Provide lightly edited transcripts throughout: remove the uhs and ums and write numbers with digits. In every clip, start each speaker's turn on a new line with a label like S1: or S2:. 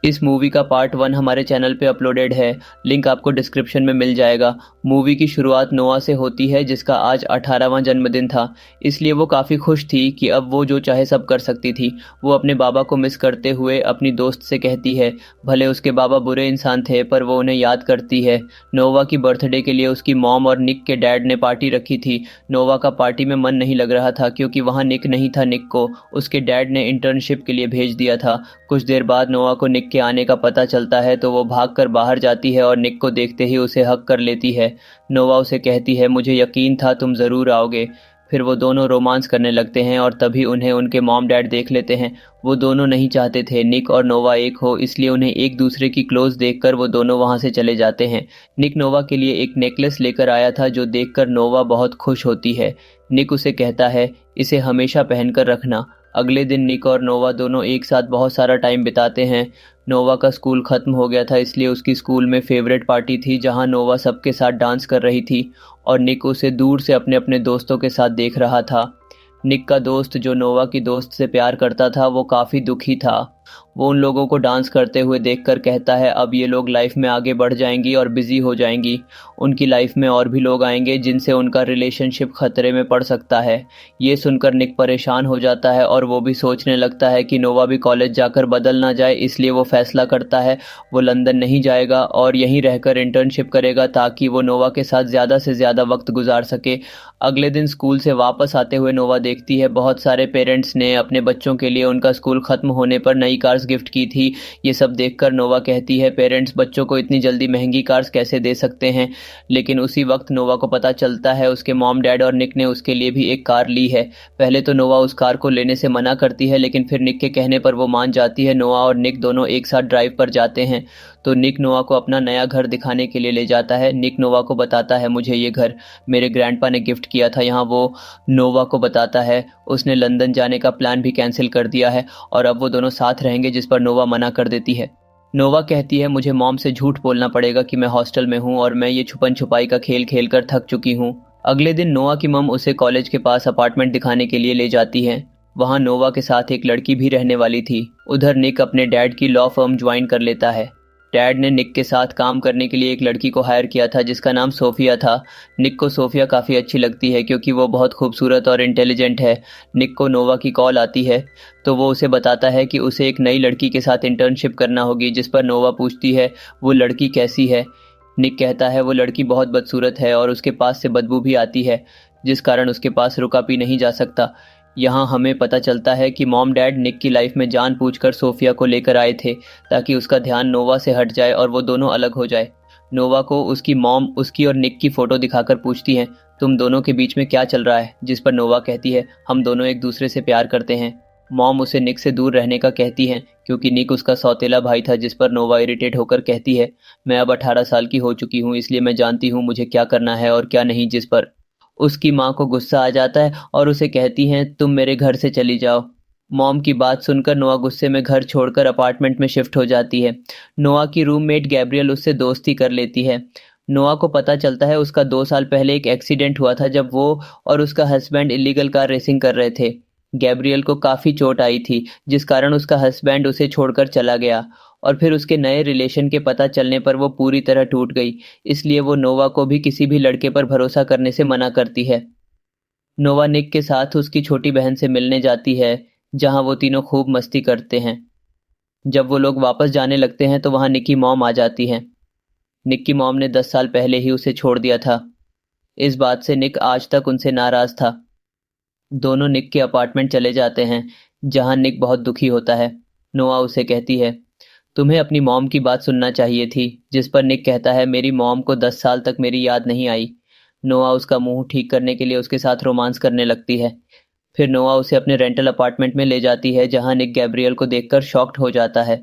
S1: इस मूवी का पार्ट 1 हमारे चैनल पे अपलोडेड है, लिंक आपको डिस्क्रिप्शन में मिल जाएगा। मूवी की शुरुआत नोआ से होती है जिसका आज 18वां जन्मदिन था, इसलिए वो काफ़ी खुश थी कि अब वो जो चाहे सब कर सकती थी। वो अपने बाबा को मिस करते हुए अपनी दोस्त से कहती है, भले उसके बाबा बुरे इंसान थे पर वो उन्हें याद करती है। नोवा की बर्थडे के लिए उसकी मॉम और निक के डैड ने पार्टी रखी थी। नोवा का पार्टी में मन नहीं लग रहा था क्योंकि वहाँ निक नहीं था। निक को उसके डैड ने इंटर्नशिप के लिए भेज दिया था। कुछ देर बाद नोआ को निक के आने का पता चलता है तो वो भागकर बाहर जाती है और निक को देखते ही उसे हक कर लेती है। नोआ उसे कहती है, मुझे यकीन था तुम ज़रूर आओगे। फिर वो दोनों रोमांस करने लगते हैं और तभी उन्हें उनके मॉम डैड देख लेते हैं। वो दोनों नहीं चाहते थे निक और नोवा एक हो, इसलिए उन्हें एक दूसरे की क्लोज देखकर वो दोनों वहाँ से चले जाते हैं। निक नोवा के लिए एक नेकलेस लेकर आया था जो देखकर नोवा बहुत खुश होती है। निक उसे कहता है, इसे हमेशा पहनकर रखना। अगले दिन निक और नोवा दोनों एक साथ बहुत सारा टाइम बिताते हैं। नोवा का स्कूल ख़त्म हो गया था इसलिए उसकी स्कूल में फेवरेट पार्टी थी जहां नोवा सबके साथ डांस कर रही थी और निक उसे दूर से अपने अपने दोस्तों के साथ देख रहा था। निक का दोस्त जो नोवा की दोस्त से प्यार करता था वो काफ़ी दुखी था। वो उन लोगों को डांस करते हुए देखकर कहता है, अब ये लोग लाइफ में आगे बढ़ जाएंगी और बिजी हो जाएंगी। उनकी लाइफ में और भी लोग आएंगे जिनसे उनका रिलेशनशिप खतरे में पड़ सकता है। ये सुनकर निक परेशान हो जाता है और वो भी सोचने लगता है कि नोवा भी कॉलेज जाकर बदल ना जाए, इसलिए वो फैसला करता है वो लंदन नहीं जाएगा और यहीं रहकर इंटर्नशिप करेगा ताकि वो नोवा के साथ ज़्यादा से ज़्यादा वक्त गुजार सके। अगले दिन स्कूल से वापस आते हुए नोवा देखती है बहुत सारे पेरेंट्स ने अपने बच्चों के लिए उनका स्कूल ख़त्म होने पर नई कार्स गिफ्ट की थी। ये सब देखकर नोवा कहती है, पेरेंट्स बच्चों को इतनी जल्दी महंगी कार्स कैसे दे सकते हैं। लेकिन उसी वक्त नोवा को पता चलता है उसके मॉम डैड और निक ने उसके लिए भी एक कार ली है। पहले तो नोवा उस कार को लेने से मना करती है लेकिन फिर निक के कहने पर वो मान जाती है। नोवा और निक दोनों एक साथ ड्राइव पर जाते हैं तो निक नोवा को अपना नया घर दिखाने के लिए ले जाता है। निक नोवा को बताता है, मुझे ये घर मेरे ग्रैंडपा ने गिफ्ट किया था। यहाँ वो नोवा को बताता है उसने लंदन जाने का प्लान भी कैंसिल कर दिया है और अब वो दोनों साथ रहेंगे, जिस पर नोवा मना कर देती है। नोवा कहती है, मुझे मॉम से झूठ बोलना पड़ेगा कि मैं हॉस्टल में हूँ और मैं ये छुपन छुपाई का खेल खेल कर थक चुकी हूँ। अगले दिन नोवा की मम उसे कॉलेज के पास अपार्टमेंट दिखाने के लिए ले जाती है। वहाँ नोवा के साथ एक लड़की भी रहने वाली थी। उधर निक अपने डैड की लॉ फर्म ज्वाइन कर लेता है। डैड ने निक के साथ काम करने के लिए एक लड़की को हायर किया था जिसका नाम सोफिया था। निक को सोफिया काफ़ी अच्छी लगती है क्योंकि वो बहुत खूबसूरत और इंटेलिजेंट है। निक को नोवा की कॉल आती है तो वो उसे बताता है कि उसे एक नई लड़की के साथ इंटर्नशिप करना होगी, जिस पर नोवा पूछती है वो लड़की कैसी है। निक कहता है वो लड़की बहुत बदसूरत है और उसके पास से बदबू भी आती है, जिस कारण उसके पास रुका भी नहीं जा सकता। यहाँ हमें पता चलता है कि मॉम डैड निक की लाइफ में जानबूझकर सोफिया को लेकर आए थे ताकि उसका ध्यान नोवा से हट जाए और वो दोनों अलग हो जाए। नोवा को उसकी मॉम उसकी और निक की फ़ोटो दिखाकर पूछती हैं, तुम दोनों के बीच में क्या चल रहा है, जिस पर नोवा कहती है, हम दोनों एक दूसरे से प्यार करते हैं। मॉम उसे निक से दूर रहने का कहती हैं क्योंकि निक उसका सौतेला भाई था, जिस पर नोवा इरिटेट होकर कहती है, मैं अब 18 साल की हो चुकी हूँ इसलिए मैं जानती हूँ मुझे क्या करना है और क्या नहीं, जिस पर उसकी माँ को गुस्सा आ जाता है और उसे कहती हैं, तुम मेरे घर से चली जाओ। मॉम की बात सुनकर नोआ गुस्से में घर छोड़कर अपार्टमेंट में शिफ्ट हो जाती है। नोआ की रूममेट गैब्रियल उससे दोस्ती कर लेती है। नोआ को पता चलता है उसका 2 साल पहले एक एक्सीडेंट हुआ था जब वो और उसका हस्बैंड इलीगल कार रेसिंग कर रहे थे। गैब्रियल को काफ़ी चोट आई थी जिस कारण उसका हस्बैंड उसे छोड़कर चला गया और फिर उसके नए रिलेशन के पता चलने पर वो पूरी तरह टूट गई। इसलिए वो नोवा को भी किसी भी लड़के पर भरोसा करने से मना करती है। नोवा निक के साथ उसकी छोटी बहन से मिलने जाती है जहां वो तीनों खूब मस्ती करते हैं। जब वो लोग वापस जाने लगते हैं तो वहां निक की मॉम आ जाती है। निक की मॉम ने 10 साल पहले ही उसे छोड़ दिया था। इस बात से निक आज तक उनसे नाराज था। दोनों निक के अपार्टमेंट चले जाते हैं जहां निक बहुत दुखी होता है। नोआ उसे कहती है, तुम्हें अपनी मॉम की बात सुनना चाहिए थी, जिस पर निक कहता है, मेरी मॉम को 10 साल तक मेरी याद नहीं आई। नोआ उसका मुंह ठीक करने के लिए उसके साथ रोमांस करने लगती है। फिर नोआ उसे अपने रेंटल अपार्टमेंट में ले जाती है जहां निक गैब्रियल को देखकर शॉक्ड हो जाता है।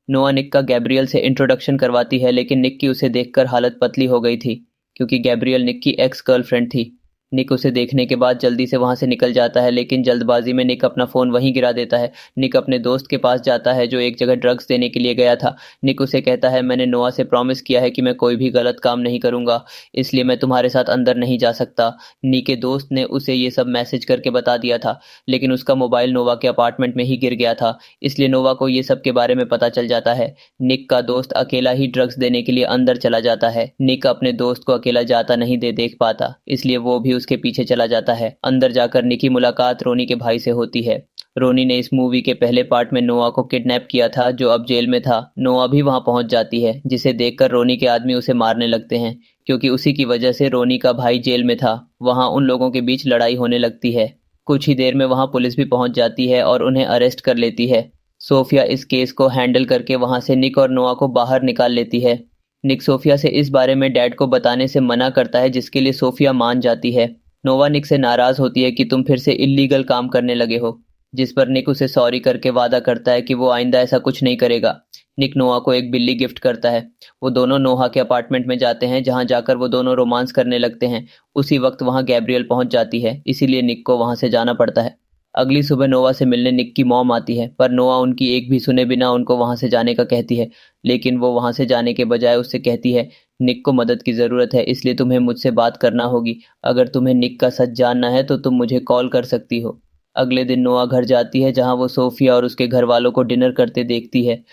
S1: नोआ निक का गैब्रियल से इंट्रोडक्शन करवाती है लेकिन निक की उसे देखकर हालत पतली हो गई थी क्योंकि गैब्रियल निक की एक्स गर्लफ्रेंड थी। निक उसे देखने के बाद जल्दी से वहां से निकल जाता है, लेकिन जल्दबाजी में निक अपना फ़ोन वहीं गिरा देता है। निक अपने दोस्त के पास जाता है जो एक जगह ड्रग्स देने के लिए गया था। निक उसे कहता है, मैंने नोआ से प्रॉमिस किया है कि मैं कोई भी गलत काम नहीं करूंगा, इसलिए मैं तुम्हारे साथ अंदर नहीं जा सकता। निक के दोस्त ने उसे ये सब मैसेज करके बता दिया था, लेकिन उसका मोबाइल नोवा के अपार्टमेंट में ही गिर गया था, इसलिए नोवा को ये सब के बारे में पता चल जाता है। निक का दोस्त अकेला ही ड्रग्स देने के लिए अंदर चला जाता है। निक अपने दोस्त को अकेला जाता नहीं देख पाता, इसलिए वो भी उसके पीछे चला जाता है। अंदर जाकर निक की मुलाकात रोनी के भाई से होती है। रोनी ने इस मूवी के पहले पार्ट में नोआ को किडनैप किया था, जो अब जेल में था। नोआ भी वहां पहुंच जाती है, जिसे देखकर रोनी के आदमी उसे मारने लगते हैं, क्योंकि उसी की वजह से रोनी का भाई जेल में था। वहां उन लोगों के बीच लड़ाई होने लगती है। कुछ ही देर में वहां पुलिस भी पहुंच जाती है और उन्हें अरेस्ट कर लेती है। सोफिया इस केस को हैंडल करके वहां से निक और नोआ को बाहर निकाल लेती है। निक सोफिया से इस बारे में डैड को बताने से मना करता है, जिसके लिए सोफिया मान जाती है। नोवा निक से नाराज होती है कि तुम फिर से इल्लीगल काम करने लगे हो, जिस पर निक उसे सॉरी करके वादा करता है कि वो आइंदा ऐसा कुछ नहीं करेगा। निक नोआ को एक बिल्ली गिफ्ट करता है। वो दोनों नोहा के अपार्टमेंट में जाते हैं, जहां जाकर वो दोनों रोमांस करने लगते हैं। उसी वक्त वहां गैब्रियल पहुंच जाती है, इसीलिए निक को वहां से जाना पड़ता है। अगली सुबह नोवा से मिलने निक की मॉम आती है, पर नोवा उनकी एक भी सुने बिना उनको वहां से जाने का कहती है। लेकिन वो वहां से जाने के बजाय उससे कहती है, निक को मदद की ज़रूरत है, इसलिए तुम्हें मुझसे बात करना होगी। अगर तुम्हें निक का सच जानना है तो तुम मुझे कॉल कर सकती हो। अगले दिन नोआ घर जाती है, जहां वो सोफिया और उसके घर वालों को डिनर करते देखती है।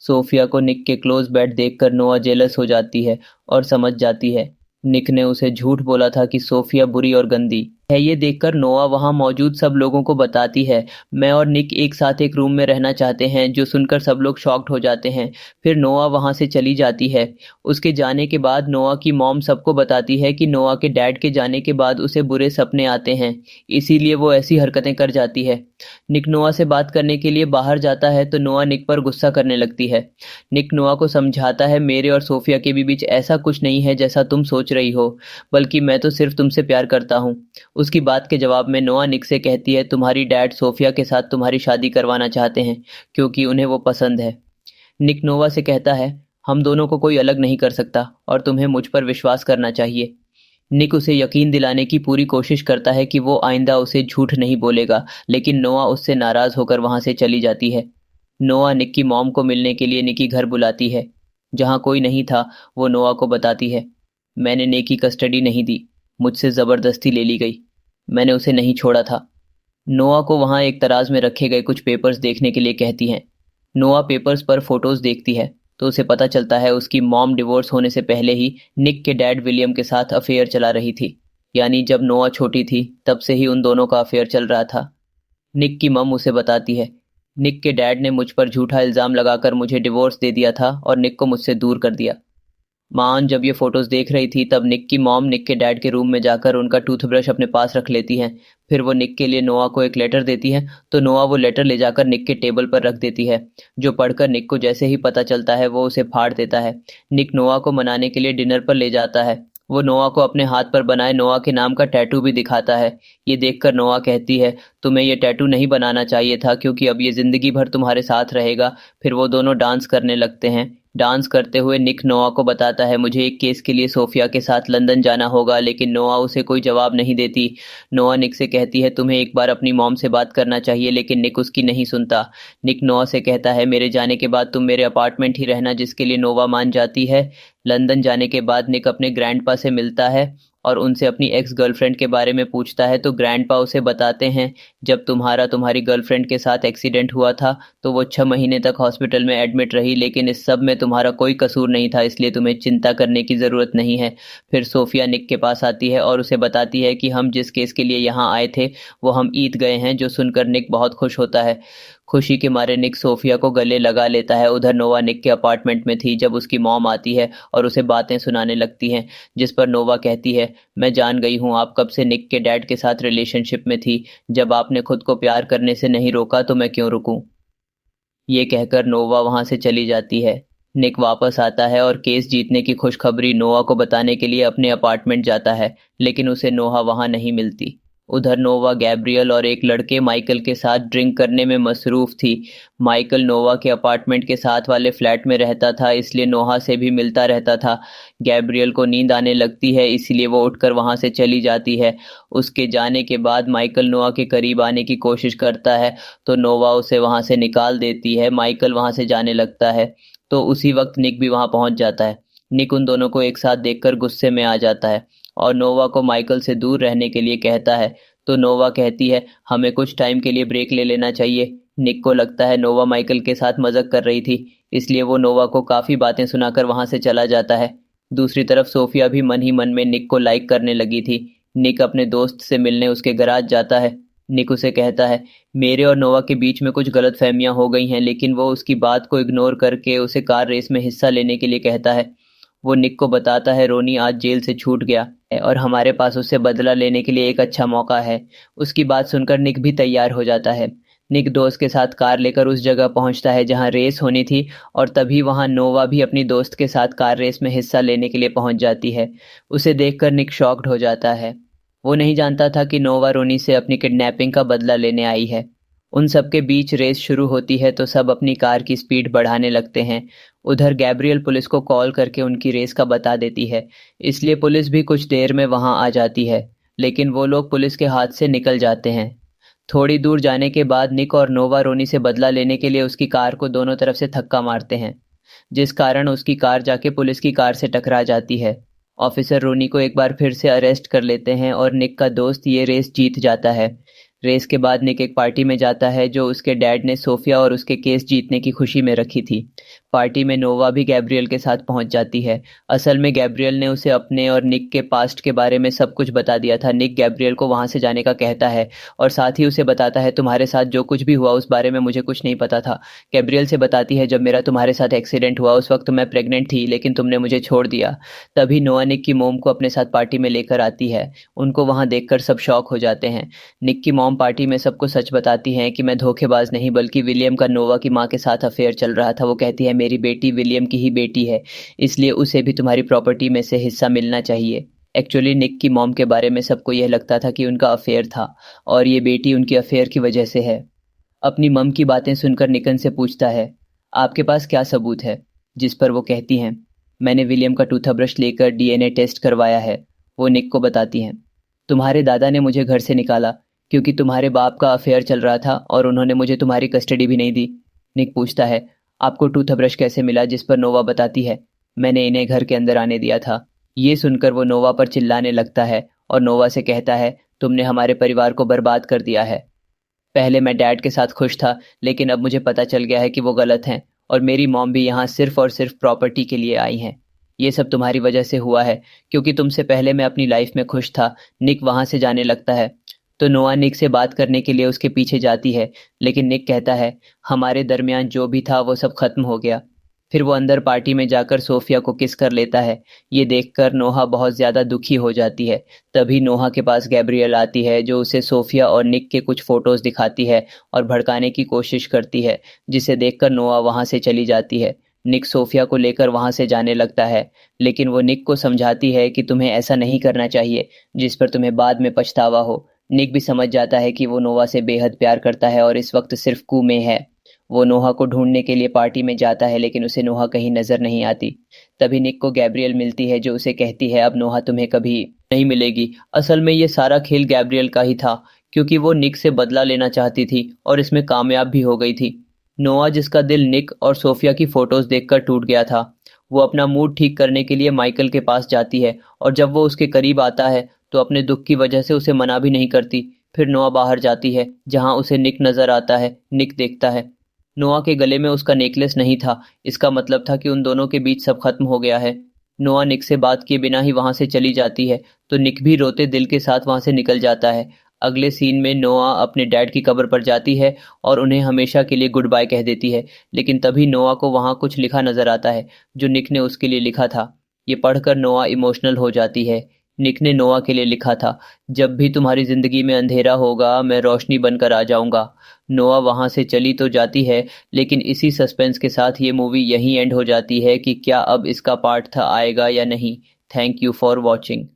S1: सोफिया को निक के क्लोज बेड देखकर नोआ जेलस हो जाती है और समझ जाती है निक ने उसे झूठ बोला था कि सोफिया बुरी और गंदी है। ये देखकर नोआ वहां मौजूद सब लोगों को बताती है, मैं और निक एक साथ एक रूम में रहना चाहते हैं, जो सुनकर सब लोग शॉक्ड हो जाते हैं। फिर नोआ वहां से चली जाती है। उसके जाने के बाद नोआ की मॉम सबको बताती है कि नोआ के डैड के जाने के बाद उसे बुरे सपने आते हैं, इसीलिए वो ऐसी हरकतें कर जाती है। निक नोआ से बात करने के लिए बाहर जाता है तो नोआ निक पर गुस्सा करने लगती है। निक नोआ को समझाता है, मेरे और सोफिया के भी बीच ऐसा कुछ नहीं है जैसा तुम सोच रही हो, बल्कि मैं तो सिर्फ तुमसे प्यार करता हूँ। उसकी बात के जवाब में नोआ निक से कहती है, तुम्हारी डैड सोफिया के साथ तुम्हारी शादी करवाना चाहते हैं, क्योंकि उन्हें वो पसंद है। निक नोवा से कहता है, हम दोनों को कोई अलग नहीं कर सकता और तुम्हें मुझ पर विश्वास करना चाहिए। निक उसे यकीन दिलाने की पूरी कोशिश करता है कि वो आइंदा उसे झूठ नहीं बोलेगा, लेकिन नोआ उससे नाराज होकर वहां से चली जाती है। नोआ निक की मॉम को मिलने के लिए निक की घर बुलाती है। जहां कोई नहीं था, वो नोआ को बताती है, मैंने निक की कस्टडी नहीं दी, मुझसे ज़बरदस्ती ले ली गई, मैंने उसे नहीं छोड़ा था। नोआ को वहां एक तराज में रखे गए कुछ पेपर्स देखने के लिए कहती हैं। नोआ पेपर्स पर फोटोज देखती है तो उसे पता चलता है उसकी मॉम डिवोर्स होने से पहले ही निक के डैड विलियम के साथ अफेयर चला रही थी। यानी जब नोआ छोटी थी तब से ही उन दोनों का अफेयर चल रहा था। निक की मम उसे बताती है, निक के डैड ने मुझ पर झूठा इल्ज़ाम लगाकर मुझे डिवोर्स दे दिया था और निक को मुझसे दूर कर दिया। मान जब ये फोटोज देख रही थी तब निक की मॉम निक के डैड के रूम में जाकर उनका टूथब्रश अपने पास रख लेती हैं। फिर वो निक के लिए नोआ को एक लेटर देती है, तो नोआ वो लेटर ले जाकर निक के टेबल पर रख देती है, जो पढ़कर निक को जैसे ही पता चलता है वो उसे फाड़ देता है। निक नोआ को मनाने के लिए डिनर पर ले जाता है। वो नोआ को अपने हाथ पर बनाए नोआ के नाम का टैटू भी दिखाता है। ये देखकर नोआ कहती है, तुम्हें ये टैटू नहीं बनाना चाहिए था, क्योंकि अब ये जिंदगी भर तुम्हारे साथ रहेगा। फिर वो दोनों डांस करने लगते हैं। डांस करते हुए निक नोआ को बताता है, मुझे एक केस के लिए सोफिया के साथ लंदन जाना होगा, लेकिन नोआ उसे कोई जवाब नहीं देती। नोआ निक से कहती है, तुम्हें एक बार अपनी मॉम से बात करना चाहिए, लेकिन निक उसकी नहीं सुनता। निक नोआ से कहता है, मेरे जाने के बाद तुम मेरे अपार्टमेंट ही रहना, जिसके लिए नोवा मान जाती है। लंदन जाने के बाद निक अपने ग्रैंडपा से मिलता है और उनसे अपनी एक्स गर्लफ्रेंड के बारे में पूछता है, तो ग्रैंडपा उसे बताते हैं, जब तुम्हारी गर्लफ्रेंड के साथ एक्सीडेंट हुआ था तो वो 6 महीने तक हॉस्पिटल में एडमिट रही, लेकिन इस सब में तुम्हारा कोई कसूर नहीं था, इसलिए तुम्हें चिंता करने की ज़रूरत नहीं है। फिर सोफिया निक के पास आती है और उसे बताती है कि हम जिस केस के लिए यहाँ आए थे वो हम ईद गए हैं, जो सुनकर निक बहुत खुश होता है। खुशी के मारे निक सोफिया को गले लगा लेता है। उधर नोवा निक के अपार्टमेंट में थी जब उसकी मॉम आती है और उसे बातें सुनाने लगती हैं, जिस पर नोवा कहती है, मैं जान गई हूँ आप कब से निक के डैड के साथ रिलेशनशिप में थी। जब आपने खुद को प्यार करने से नहीं रोका तो मैं क्यों रुकूं। ये कहकर नोवा वहां से चली जाती है। निक वापस आता है और केस जीतने की खुशखबरी नोवा को बताने के लिए अपने अपार्टमेंट जाता है, लेकिन उसे नोहा वहां नहीं मिलती। उधर नोवा गैब्रियल और एक लड़के माइकल के साथ ड्रिंक करने में मसरूफ थी। माइकल नोवा के अपार्टमेंट के साथ वाले फ्लैट में रहता था, इसलिए नोहा से भी मिलता रहता था। गैब्रियल को नींद आने लगती है, इसलिए वो उठकर वहां से चली जाती है। उसके जाने के बाद माइकल नोवा के करीब आने की कोशिश करता है, तो नोवा उसे वहां से निकाल देती है। माइकल वहां से जाने लगता है, तो उसी वक्त निक भी वहां पहुंच जाता है। निक उन दोनों को एक साथ देखकर गुस्से में आ जाता है और नोवा को माइकल से दूर रहने के लिए कहता है। तो नोवा कहती है, हमें कुछ टाइम के लिए ब्रेक ले लेना चाहिए। निक को लगता है नोवा माइकल के साथ मजाक कर रही थी, इसलिए वो नोवा को काफ़ी बातें सुनाकर वहां से चला जाता है। दूसरी तरफ सोफिया भी मन ही मन में निक को लाइक करने लगी थी। निक अपने दोस्त से मिलने उसके गैराज जाता है। निक उसे कहता है, मेरे और नोवा के बीच में कुछ गलतफहमियां हो गई हैं, लेकिन वो उसकी बात को इग्नोर करके उसे कार रेस में हिस्सा लेने के लिए कहता है। वो निक को बताता है रोनी आज जेल से छूट गया है और हमारे पास उससे बदला लेने के लिए एक अच्छा मौका है। उसकी बात सुनकर निक भी तैयार हो जाता है। निक दोस्त के साथ कार लेकर उस जगह पहुंचता है जहां रेस होनी थी, और तभी वहां नोवा भी अपनी दोस्त के साथ कार रेस में हिस्सा लेने के लिए पहुंच जाती है। उसे देखकर निक शॉक्ड हो जाता है। वो नहीं जानता था कि नोवा रोनी से अपनी किडनैपिंग का बदला लेने आई है। उन सबके बीच रेस शुरू होती है तो सब अपनी कार की स्पीड बढ़ाने लगते हैं। उधर गैब्रियल पुलिस को कॉल करके उनकी रेस का बता देती है, इसलिए पुलिस भी कुछ देर में वहां आ जाती है, लेकिन वो लोग पुलिस के हाथ से निकल जाते हैं। थोड़ी दूर जाने के बाद निक और नोवा रोनी से बदला लेने के लिए उसकी कार को दोनों तरफ से धक्का मारते हैं, जिस कारण उसकी कार जाके पुलिस की कार से टकरा जाती है। ऑफिसर रोनी को एक बार फिर से अरेस्ट कर लेते हैं और निक का दोस्त ये रेस जीत जाता है। रेस के बाद निक एक पार्टी में जाता है जो उसके डैड ने सोफिया और उसके केस जीतने की खुशी में रखी थी। पार्टी में नोवा भी गैब्रियल के साथ पहुंच जाती है। असल में गैब्रियल ने उसे अपने और निक के पास्ट के बारे में सब कुछ बता दिया था। निक गैब्रियल को वहां से जाने का कहता है और साथ ही उसे बताता है, तुम्हारे साथ जो कुछ भी हुआ उस बारे में मुझे कुछ नहीं पता था। गैब्रियल से बताती है, जब मेरा तुम्हारे साथ एक्सीडेंट हुआ उस वक्त मैं प्रेग्नेंट थी, लेकिन तुमने मुझे छोड़ दिया। तभी नोआ निक की मोम को अपने साथ पार्टी में लेकर आती है। उनको वहां देखकर सब शॉक हो जाते हैं। निक की मॉम पार्टी में सबको सच बताती हैं कि मैं धोखेबाज नहीं बल्कि विलियम का नोवा की माँ के साथ अफेयर चल रहा था। वो कहती है, मेरी बेटी विलियम की ही बेटी है, इसलिए उसे भी तुम्हारी प्रॉपर्टी में से हिस्सा मिलना चाहिए। एक्चुअली निक की मॉम के बारे में सबको यह लगता था कि उनका अफेयर था और ये बेटी उनकी अफेयर की वजह से है। अपनी मम की बातें सुनकर निकन से पूछता है, आपके पास क्या सबूत है? जिस पर वो कहती हैं, मैंने विलियम का टूथब्रश लेकर डीएनए टेस्ट करवाया है। वो निक को बताती हैं, तुम्हारे दादा ने मुझे घर से निकाला क्योंकि तुम्हारे बाप का अफेयर चल रहा था और उन्होंने मुझे तुम्हारी कस्टडी भी नहीं दी। निक पूछता है, आपको टूथब्रश कैसे मिला? जिस पर नोवा बताती है, मैंने इन्हें घर के अंदर आने दिया था। ये सुनकर वो नोवा पर चिल्लाने लगता है और नोवा से कहता है, तुमने हमारे परिवार को बर्बाद कर दिया है। पहले मैं डैड के साथ खुश था, लेकिन अब मुझे पता चल गया है कि वो गलत हैं और मेरी मॉम भी यहाँ सिर्फ और सिर्फ प्रॉपर्टी के लिए आई हैं। ये सब तुम्हारी वजह से हुआ है, क्योंकि तुमसे पहले मैं अपनी लाइफ में खुश था। निक वहाँ से जाने लगता है तो नोआ निक से बात करने के लिए उसके पीछे जाती है, लेकिन निक कहता है, हमारे दरमियान जो भी था वो सब खत्म हो गया। फिर वो अंदर पार्टी में जाकर सोफिया को किस कर लेता है। ये देखकर नोहा बहुत ज़्यादा दुखी हो जाती है। तभी नोहा के पास गैब्रियल आती है जो उसे सोफिया और निक के कुछ फ़ोटोज़ दिखाती है और भड़काने की कोशिश करती है, जिसे देखकर नोआ वहाँ से चली जाती है। निक सोफिया को लेकर वहाँ से जाने लगता है, लेकिन वो निक को समझाती है कि तुम्हें ऐसा नहीं करना चाहिए, जिस पर तुम्हें बाद में पछतावा हो। निक भी समझ जाता है कि वो नोवा से बेहद प्यार करता है और इस वक्त सिर्फ कू में है। वो नोहा को ढूंढने के लिए पार्टी में जाता है, लेकिन उसे नोहा कहीं नजर नहीं आती। तभी निक को गैब्रियल मिलती है जो उसे कहती है, अब नोहा तुम्हें कभी नहीं मिलेगी। असल में ये सारा खेल गैब्रियल का ही था, क्योंकि वो निक से बदला लेना चाहती थी और इसमें कामयाब भी हो गई थी। नोआ, जिसका दिल निक और सोफिया की फोटोज देखकर टूट गया था, वो अपना मूड ठीक करने के लिए माइकल के पास जाती है और जब वो उसके करीब आता है तो अपने दुख की वजह से उसे मना भी नहीं करती। फिर नोआ बाहर जाती है जहां उसे निक नजर आता है। निक देखता है नोआ के गले में उसका नेकलेस नहीं था। इसका मतलब था कि उन दोनों के बीच सब खत्म हो गया है। नोआ निक से बात किए बिना ही वहां से चली जाती है, तो निक भी रोते दिल के साथ वहां से निकल जाता है। अगले सीन में नोआ अपने डैड की कब्र पर जाती है और उन्हें हमेशा के लिए गुड बाय कह देती है, लेकिन तभी नोआ को वहां कुछ लिखा नजर आता है जो निक ने उसके लिए लिखा था। ये पढ़कर नोआ इमोशनल हो जाती है। निक ने नोआ के लिए लिखा था, जब भी तुम्हारी जिंदगी में अंधेरा होगा मैं रोशनी बनकर आ जाऊंगा। नोआ वहां से चली तो जाती है, लेकिन इसी सस्पेंस के साथ ये मूवी यहीं एंड हो जाती है कि क्या अब इसका पार्ट था आएगा या नहीं। Thank you for watching.